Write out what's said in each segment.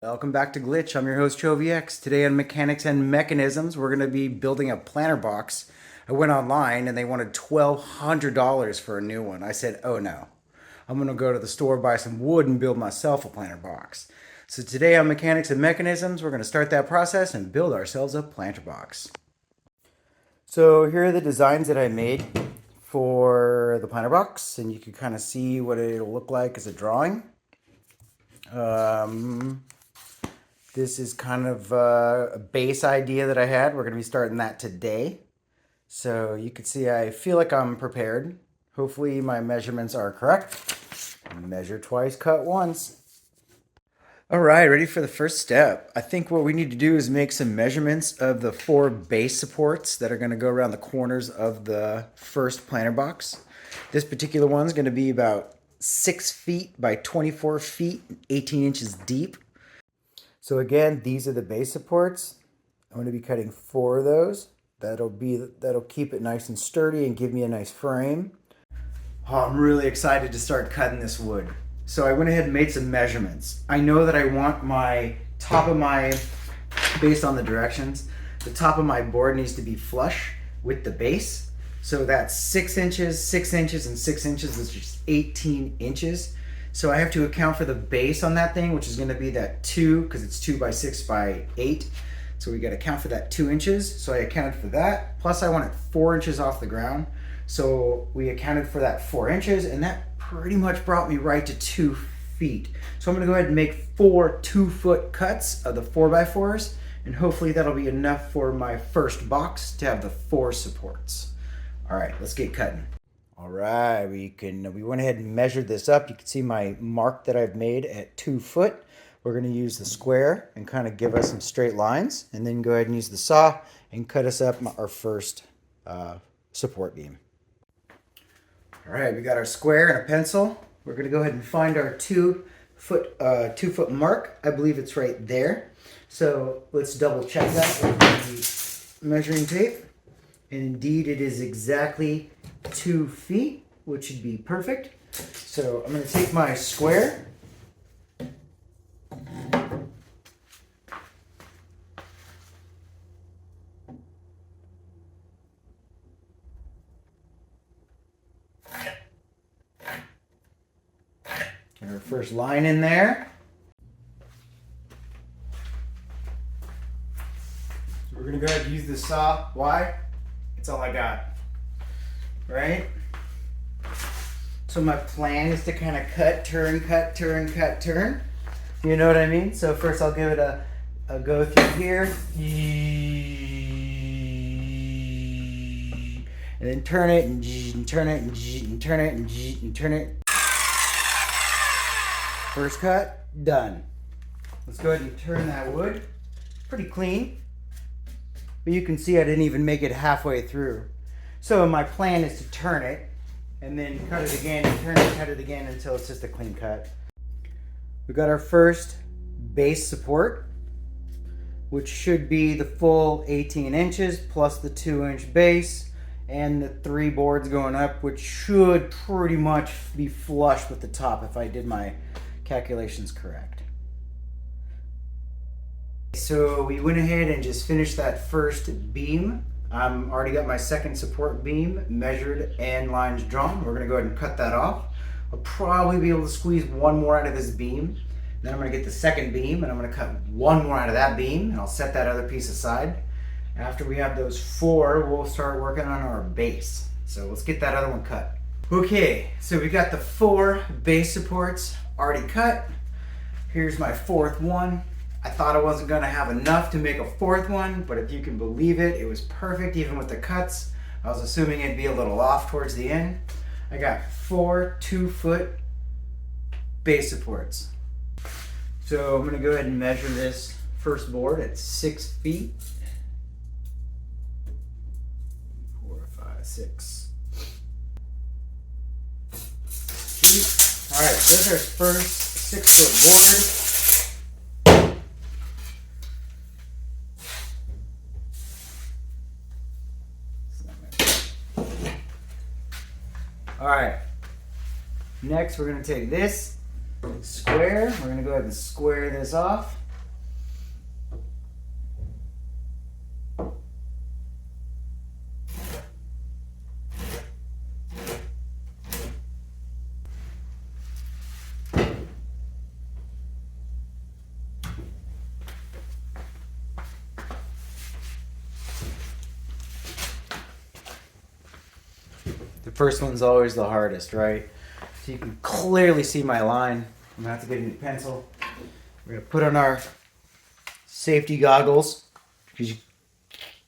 Welcome back to Glitch. I'm your host Chovyx. Today on Mechanics and Mechanisms, we're going to be building a planter box. I went online and they wanted $1,200 for a new one. I said, oh no. I'm going to go to the store, buy some wood, and build myself a planter box. So today on Mechanics and Mechanisms, we're going to start that process and build ourselves a planter box. So here are the designs that I made for the planter box, and you can kind of see what it'll look like as a drawing. This is kind of a base idea that I had. We're going to be starting that today. So you can see I feel like I'm prepared. Hopefully my measurements are correct. Measure twice, cut once. All right, ready for the first step. I think what we need to do is make some measurements of the 4 base supports that are going to go around the corners of the first planter box. This particular one is going to be about 6 feet by 24 feet, 18 inches deep. So again, these are the base supports. I'm going to be cutting 4 of those. That'll keep it nice and sturdy and give me a nice frame. Oh, I'm really excited to start cutting this wood. So I went ahead and made some measurements. I know that I want based on the directions, the top of my board needs to be flush with the base. So that's 6 inches, 6 inches, and 6 inches, which is 18 inches. So I have to account for the base on that thing, which is going to be that 2, because it's 2 by 6 by 8. So we got to account for that 2 inches. So I accounted for that. Plus I want it 4 inches off the ground. So we accounted for that 4 inches, and that pretty much brought me right to 2 feet. So I'm going to go ahead and make 4 2-foot cuts of the 4x4s, and hopefully that'll be enough for my first box to have the 4 supports. All right, let's get cutting. All right, we went ahead and measured this up. You can see my mark that I've made at 2 foot. We're going to use the square and kind of give us some straight lines, and then go ahead and use the saw and cut us up our first support beam. All right, we got our square and a pencil. We're going to go ahead and find our 2 foot mark. I believe it's right there. So let's double check that with the measuring tape. And indeed, it is exactly 2 feet, which should be perfect. So I'm going to take my square. Get our first line in there. So we're going to go ahead and use the saw. Why? It's all I got. Right? So my plan is to kind of cut, turn, cut, turn, cut, turn. You know what I mean? So first I'll give it a go through here. And then turn it and turn it and turn it and turn it. First cut, done. Let's go ahead and turn that wood. Pretty clean. But you can see I didn't even make it halfway through. So my plan is to turn it and then cut it again, and turn it, cut it again until it's just a clean cut. We got our first base support, which should be the full 18 inches plus the 2-inch base and the 3 boards going up, which should pretty much be flush with the top if I did my calculations correct. So we went ahead and just finished that first beam. I'm already got my second support beam measured and lines drawn. We're gonna go ahead and cut that off. I'll probably be able to squeeze 1 more out of this beam. Then I'm gonna get the second beam and I'm gonna cut 1 more out of that beam, and I'll set that other piece aside. After we have those 4, we'll start working on our base. So let's get that other one cut. Okay, so we got the 4 base supports already cut. Here's my 4th one. I thought I wasn't gonna have enough to make a 4th one, but if you can believe it, it was perfect even with the cuts. I was assuming it'd be a little off towards the end. I got 4 2-foot base supports. So I'm gonna go ahead and measure this first board at 6 feet. 4, 5, 6 feet. All right, so this is our first 6-foot board. All right, next we're going to take this square, we're going to go ahead and square this off. first one's always the hardest, right? So you can clearly see my line. I'm gonna have to get a new pencil. We're gonna put on our safety goggles because you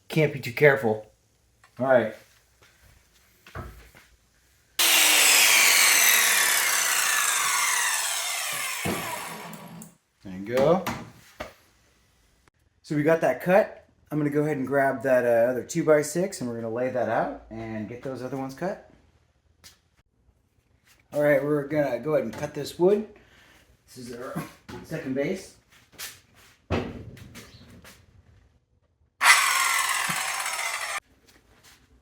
can't be too careful. All right. There you go. So we got that cut. I'm gonna go ahead and grab that other 2x6 and we're gonna lay that out and get those other ones cut. All right, we're gonna go ahead and cut this wood. This is our second base.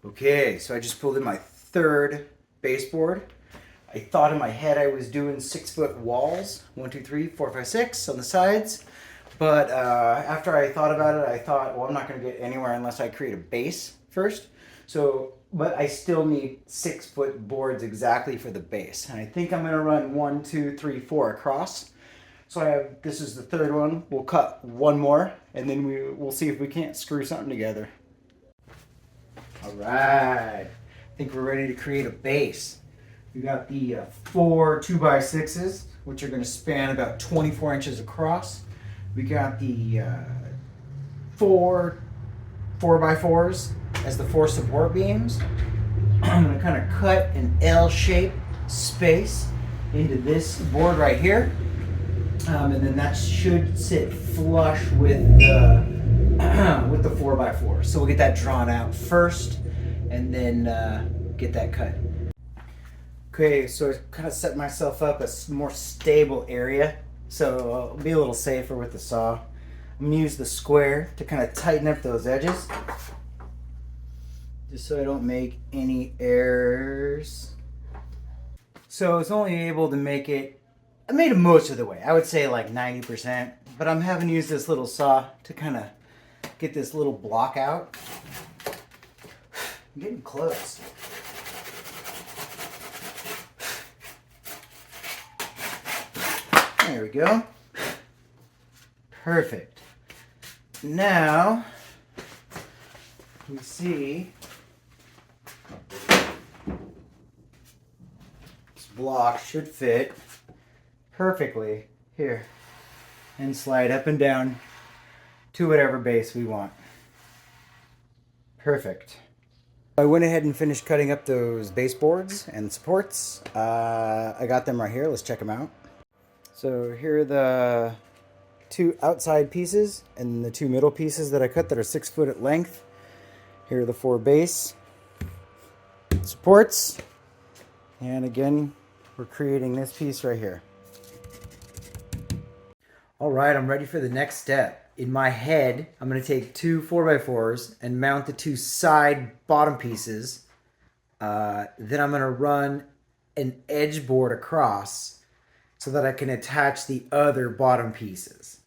Okay, so I just pulled in my third baseboard. I thought in my head I was doing 6-foot walls, 1, 2, 3, 4, 5, 6 on the sides. But after I thought about it, I thought, well, I'm not going to get anywhere unless I create a base first. So, but I still need 6-foot boards exactly for the base. And I think I'm going to run 1, 2, 3, 4 across. So I have, this is the third one. We'll cut one more and then we'll see if we can't screw something together. All right, I think we're ready to create a base. We got the 4 2x6s, which are going to span about 24 inches across. We got the 4 4x4s as the 4 support beams. I'm going to kind of cut an L-shaped space into this board right here. And then that should sit flush with the 4x4. So we'll get that drawn out first and then get that cut. Okay, so I kind of set myself up a more stable area so I'll be a little safer with the saw. I'm going to use the square to kind of tighten up those edges just so I don't make any errors. So I was only able to make it, I made it most of the way. I would say like 90%, but I'm having to use this little saw to kind of get this little block out. I'm getting close. There we go. Perfect. Now we see this block should fit perfectly here and slide up and down to whatever base we want. Perfect. I went ahead and finished cutting up those baseboards and supports. I got them right here. Let's check them out. So here are the 2 outside pieces and the 2 middle pieces that I cut that are 6 foot at length. Here are the 4 base supports. And again, we're creating this piece right here. All right, I'm ready for the next step. In my head, I'm going to take 2 4x4s and mount the 2 side bottom pieces. Then I'm going to run an edge board across so that I can attach the other bottom pieces.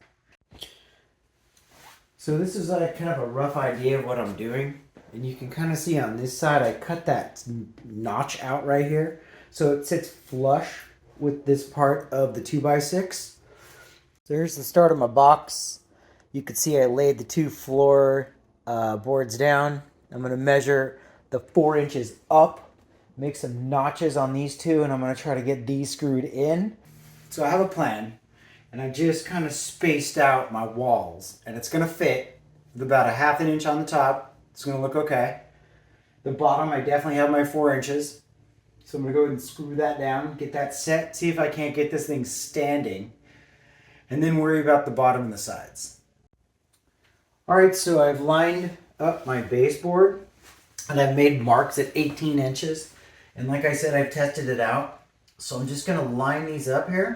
So this is like kind of a rough idea of what I'm doing. And you can kind of see on this side, I cut that notch out right here. So it sits flush with this part of the 2x6. So here's the start of my box. You can see I laid the 2 floor boards down. I'm going to measure the 4 inches up, make some notches on these 2, and I'm going to try to get these screwed in. So I have a plan, and I just kind of spaced out my walls, and it's going to fit with about a 1/2 inch on the top. It's going to look okay. The bottom, I definitely have my 4 inches. So I'm going to go ahead and screw that down, get that set, see if I can't get this thing standing, and then worry about the bottom and the sides. All right, so I've lined up my baseboard, and I've made marks at 18 inches. And like I said, I've tested it out. So I'm just going to line these up here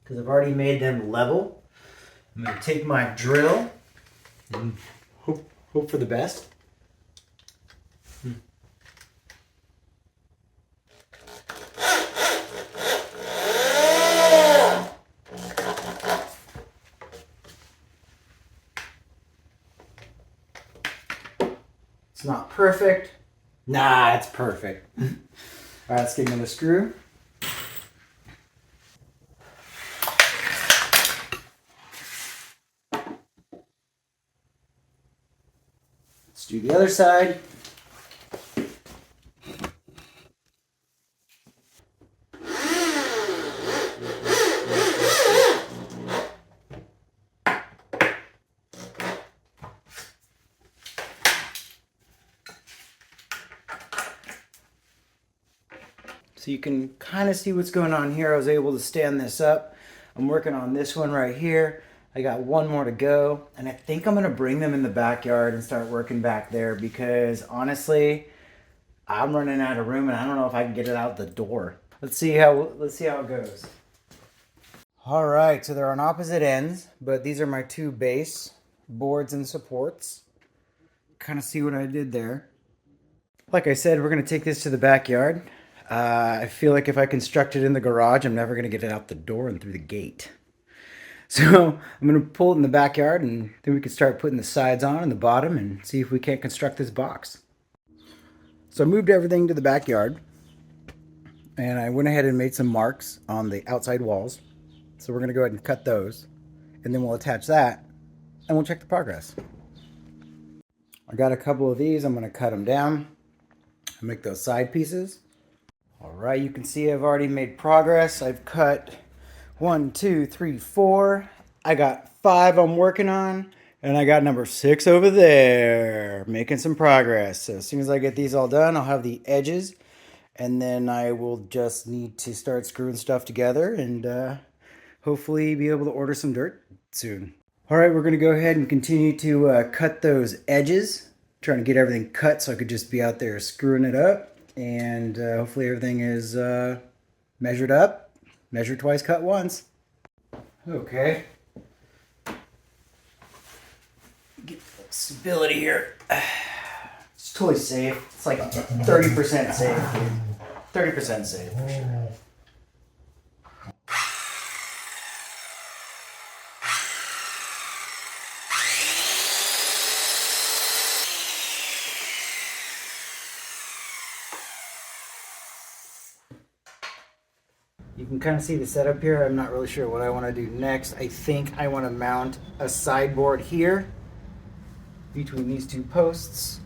because I've already made them level. I'm going to take my drill and hope for the best. It's not perfect. Nah, it's perfect. All right, let's get another screw. Let's do the other side. So you can kind of see what's going on here. I was able to stand this up. I'm working on this one right here. I got one more to go, and I think I'm gonna bring them in the backyard and start working back there because honestly, I'm running out of room and I don't know if I can get it out the door. Let's see how it goes. All right, so they're on opposite ends, but these are my two base boards and supports. Kind of see what I did there. Like I said, we're gonna take this to the backyard. I feel like if I construct it in the garage, I'm never gonna get it out the door and through the gate. So I'm gonna pull it in the backyard and then we can start putting the sides on and the bottom and see if we can't construct this box. So I moved everything to the backyard and I went ahead and made some marks on the outside walls. So we're gonna go ahead and cut those and then we'll attach that and we'll check the progress. I got a couple of these, I'm gonna cut them down and make those side pieces. All right, you can see I've already made progress. I've cut 1, 2, 3, 4. I got 5 I'm working on, and I got number 6 over there, making some progress. So as soon as I get these all done, I'll have the edges, and then I will just need to start screwing stuff together and hopefully be able to order some dirt soon. All right, we're gonna go ahead and continue to cut those edges, trying to get everything cut so I could just be out there screwing it up. And hopefully everything is measured up. Measure twice, cut once. Okay. Get stability here. It's totally safe. It's like 30% safe. 30% safe for sure. You can kind of see the setup here. I'm not really sure what I want to do next. I think I want to mount a sideboard here between these two posts.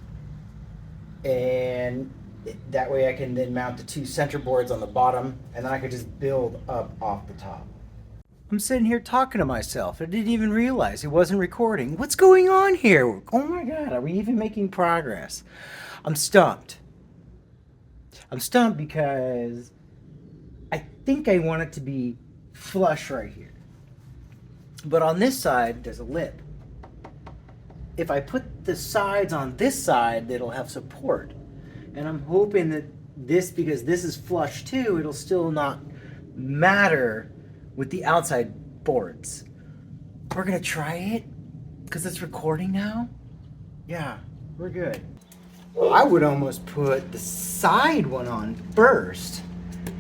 And that way I can then mount the 2 center boards on the bottom and then I could just build up off the top. I'm sitting here talking to myself. I didn't even realize it wasn't recording. What's going on here? Oh my God, are we even making progress? I'm stumped. I'm stumped because I think I want it to be flush right here. But on this side, there's a lip. If I put the sides on this side, it'll have support. And I'm hoping that this, because this is flush too, it'll still not matter with the outside boards. We're gonna try it, because it's recording now. Yeah, we're good. I would almost put the side one on first,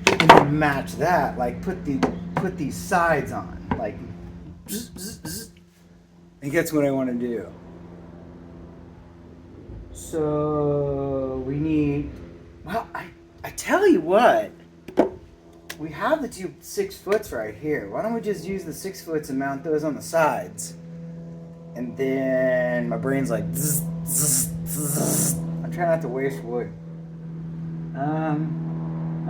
and then match that, like put these sides on, like, and that's what I want to do. So we need, well, I tell you what, we have the 2 6-foots right here. Why don't we just use the 6-foots and mount those on the sides? And then my brain's like, zzz, zzz, zzz. I'm trying not to waste wood.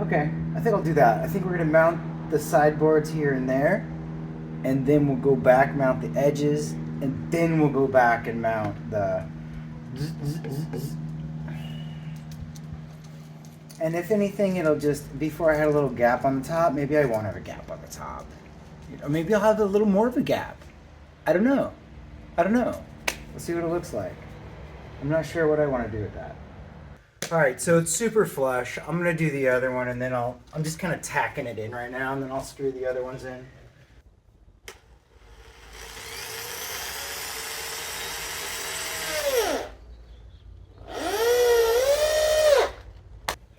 Okay, I think I'll do that. I think we're gonna mount the sideboards here and there, and then we'll go back, mount the edges, and then we'll go back and mount the. And if anything, it'll just, before I had a little gap on the top, maybe I won't have a gap on the top. Or maybe I'll have a little more of a gap. I don't know. We'll see what it looks like. I'm not sure what I want to do with that. All right, so it's super flush. I'm gonna do the other one and then I'm just kind of tacking it in right now and then I'll screw the other ones in.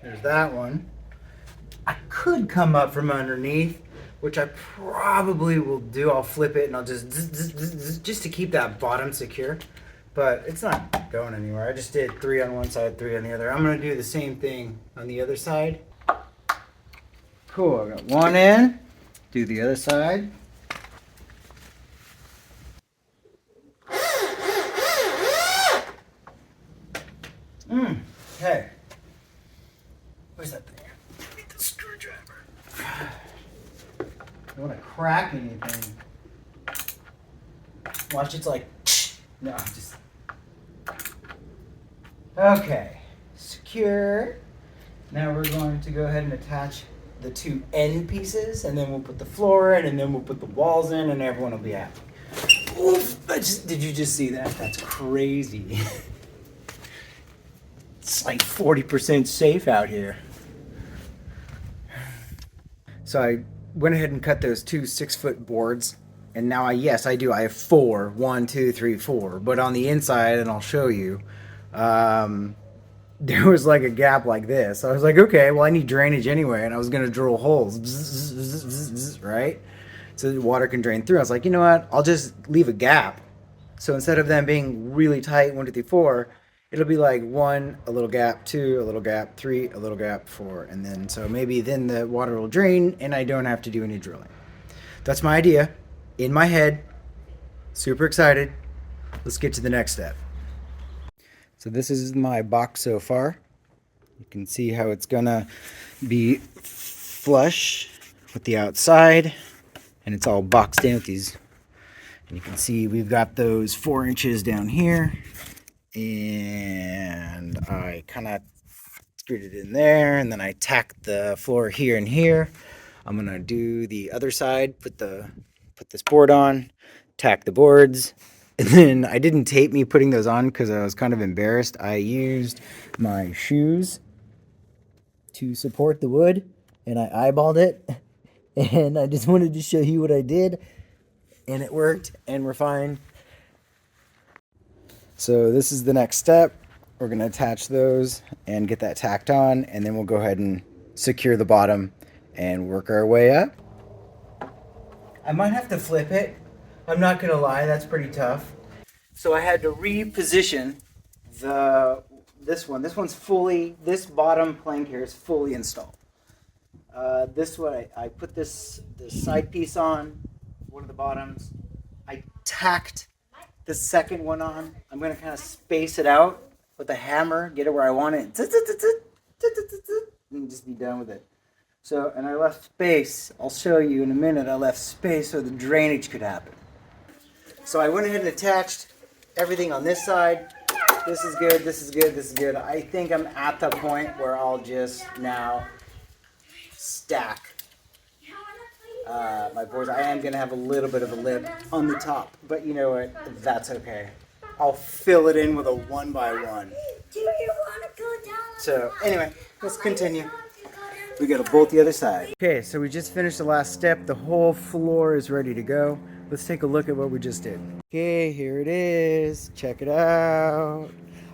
There's that one. I could come up from underneath, which I probably will do. I'll flip it and I'll just to keep that bottom secure. But it's not going anywhere. I just did 3 on one side, 3 on the other. I'm gonna do the same thing on the other side. Cool, I got one in. Do the other side. Okay. Where's that thing? I need the screwdriver. I don't want to crack anything. Watch, it's like, no, just. Okay, secure. Now we're going to go ahead and attach the two end pieces, and then we'll put the floor in, and then we'll put the walls in, and everyone will be happy. Oof, did you just see that? That's crazy. It's like 40% safe out here. So I went ahead and cut those two 6-foot boards, and now I have four. 1, 2, 3, 4. But on the inside, and I'll show you, there was like a gap like this. So I was like, okay, well I need drainage anyway, and I was gonna drill holes, right? So the water can drain through. I was like, you know what? I'll just leave a gap. So instead of them being really tight, 1, 2, 3, 4, it'll be like 1, a little gap, 2, a little gap, 3, a little gap, 4, and then so maybe then the water will drain and I don't have to do any drilling. That's my idea in my head. Super excited. Let's get to the next step. So this is my box so far. You can see how it's gonna be flush with the outside, and it's all boxed in with these. And you can see we've got those 4 inches down here, and I kind of screwed it in there, and then I tacked the floor here and here. I'm gonna do the other side, put this board on, tack the boards, and then I didn't tape me putting those on because I was kind of embarrassed. I used my shoes to support the wood, and I eyeballed it, and I just wanted to show you what I did, and it worked, and we're fine. So this is the next step. We're going to attach those and get that tacked on, and then we'll go ahead and secure the bottom and work our way up. I might have to flip it. I'm not going to lie, that's pretty tough. So I had to reposition this one. This one's fully, this bottom plank here is fully installed. This way, I put this side piece on, one of the bottoms. I tacked the second one on. I'm going to kind of space it out with a hammer, get it where I want it, and just be done with it. So, and I left space. I'll show you in a minute. I left space so the drainage could happen. So I went ahead and attached everything on this side. This is good, this is good, this is good. I think I'm at the point where I'll just now stack my boards. I am going to have a little bit of a lip on the top, but you know what? That's okay. I'll fill it in with a 1 by 1. Do you want to go down? So anyway, let's continue. We got to bolt the other side. Okay, so we just finished the last step. The whole floor is ready to go. Let's take a look at what we just did. Okay, here it is. Check it out.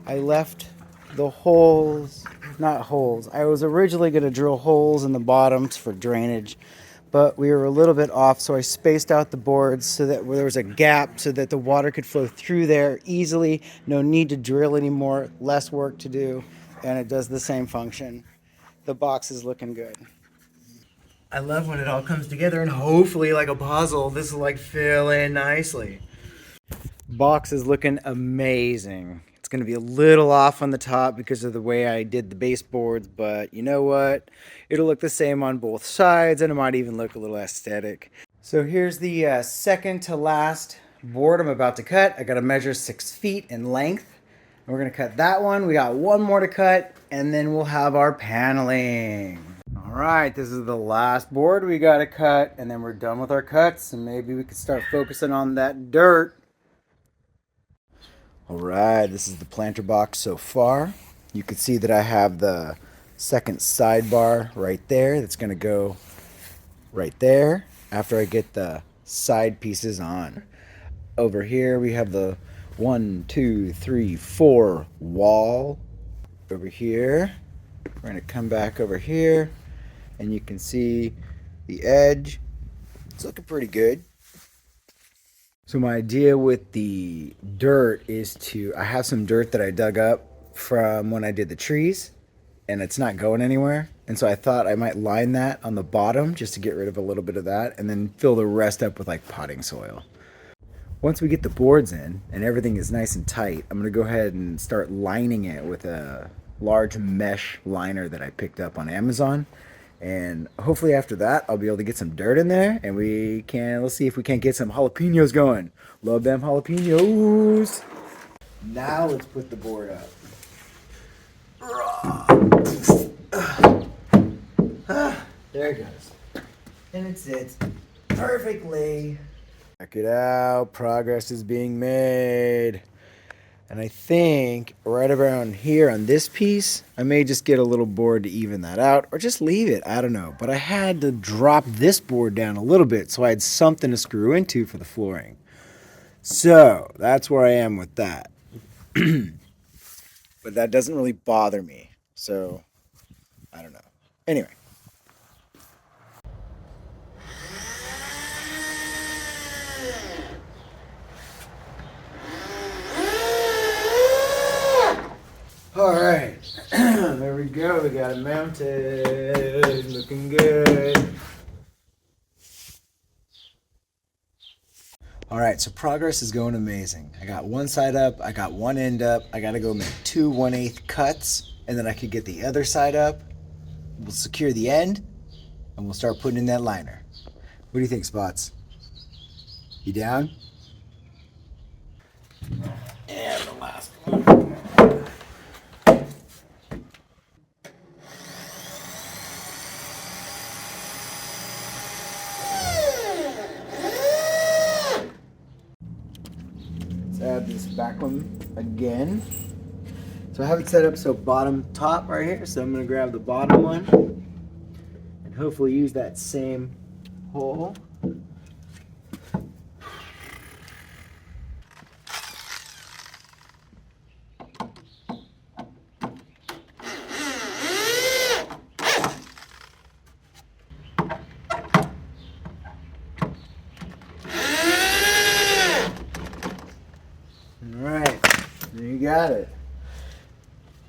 I left the holes, not holes. I was originally going to drill holes in the bottoms for drainage, but we were a little bit off, so I spaced out the boards so that there was a gap so that the water could flow through there easily. No need to drill anymore, less work to do, and it does the same function. The box is looking good. I love when it all comes together, and hopefully like a puzzle, this will like fill in nicely. Box is looking amazing. It's going to be a little off on the top because of the way I did the baseboards, but you know what? It'll look the same on both sides, and it might even look a little aesthetic. So here's the second to last board I'm about to cut. I got to measure 6 feet in length. And we're going to cut that one. We got one more to cut, and then we'll have our paneling. All right, this is the last board we got to cut, and then we're done with our cuts, and maybe we can start focusing on that dirt. All right, this is the planter box so far. You can see that I have the second sidebar right there. That's going to go right there after I get the side pieces on. Over here we have the 1, 2, 3, 4 wall over here. We're going to come back over here, and you can see the edge. It's looking pretty good. So my idea with the dirt is I have some dirt that I dug up from when I did the trees, and it's not going anywhere. And so I thought I might line that on the bottom just to get rid of a little bit of that, and then fill the rest up with like potting soil. Once we get the boards in and everything is nice and tight, I'm gonna go ahead and start lining it with a large mesh liner that I picked up on Amazon. And hopefully after that, I'll be able to get some dirt in there, and let's see if we can't get some jalapenos going. Love them jalapenos. Now let's put the board up. There it goes. And it sits perfectly. Check it out. Progress is being made. And I think right around here on this piece, I may just get a little board to even that out or just leave it. I don't know. But I had to drop this board down a little bit so I had something to screw into for the flooring. So that's where I am with that. But that doesn't really bother me. So I don't know. Anyway. All right, there we go. We got it mounted, looking good. All right, so progress is going amazing. I got one side up, I got one end up. I got to go make 2 1/8 cuts, and then I could get the other side up. We'll secure the end, and we'll start putting in that liner. What do you think, Spots? You down? And the last one. Add this back one again. So I have it set up so bottom top right here. So I'm going to grab the bottom one and hopefully use that same hole. Alright, there you got it.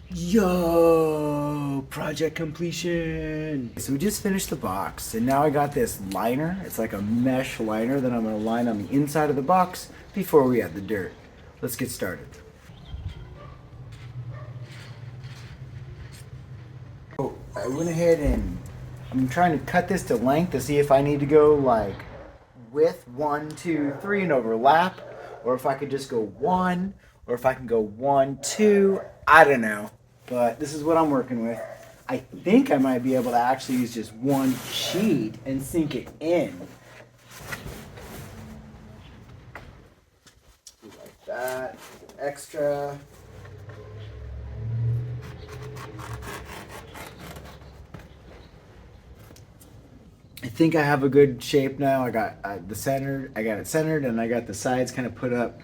Yo, project completion. So we just finished the box and now I got this liner. It's like a mesh liner that I'm going to line on the inside of the box before we add the dirt. Let's get started. Oh, I went ahead and I'm trying to cut this to length to see if I need to go like width 1, 2, 3 and overlap, or if I could just go 1, or if I can go 1, 2. I don't know, but this is what I'm working with. I think I might be able to actually use just one sheet and sink it in. Like that, extra. I think I have a good shape now. I got it centered, and I got the sides kind of put up.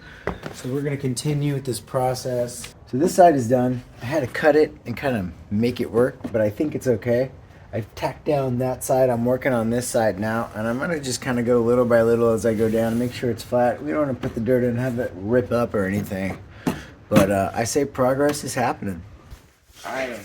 So we're gonna continue with this process. So this side is done. I had to cut it and kind of make it work, but I think it's okay. I've tacked down that side. I'm working on this side now, and I'm gonna just kind of go little by little as I go down and make sure it's flat. We don't want to put the dirt in and have it rip up or anything. But I say progress is happening. I don't know.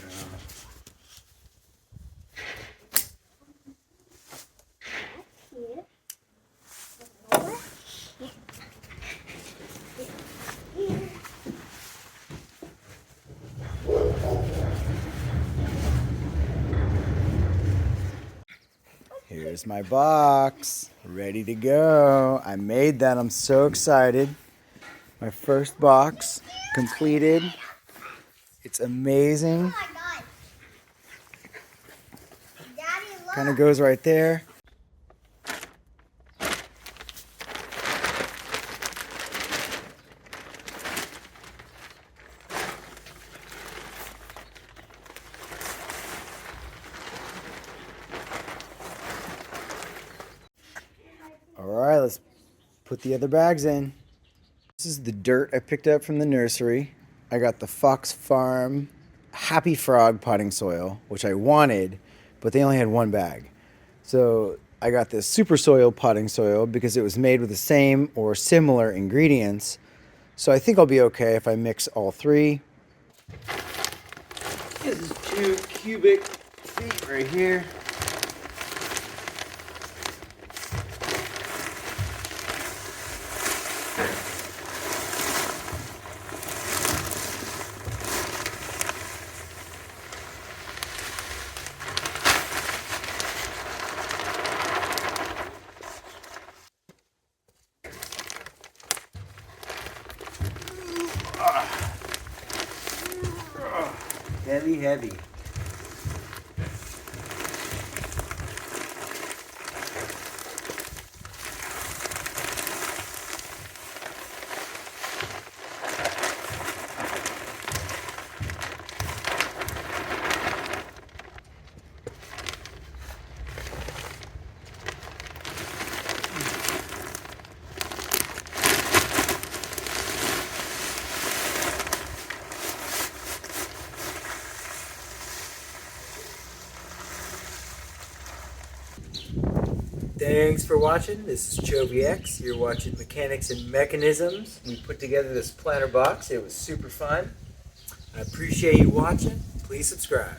Here's my box, ready to go. I made that, I'm so excited. My first box completed. It's amazing. Oh my God. Daddy, look. Kind of goes right there. All right, let's put the other bags in. This is the dirt I picked up from the nursery. I got the Fox Farm Happy Frog potting soil, which I wanted, but they only had one bag. So I got this super soil potting soil because it was made with the same or similar ingredients. So I think I'll be okay if I mix all three. This is 2 cubic feet right here. Heavy, heavy. Thanks for watching. This is Chovyx. You're watching Mechanics and Mechanisms. We put together this planter box. It was super fun. I appreciate you watching. Please subscribe.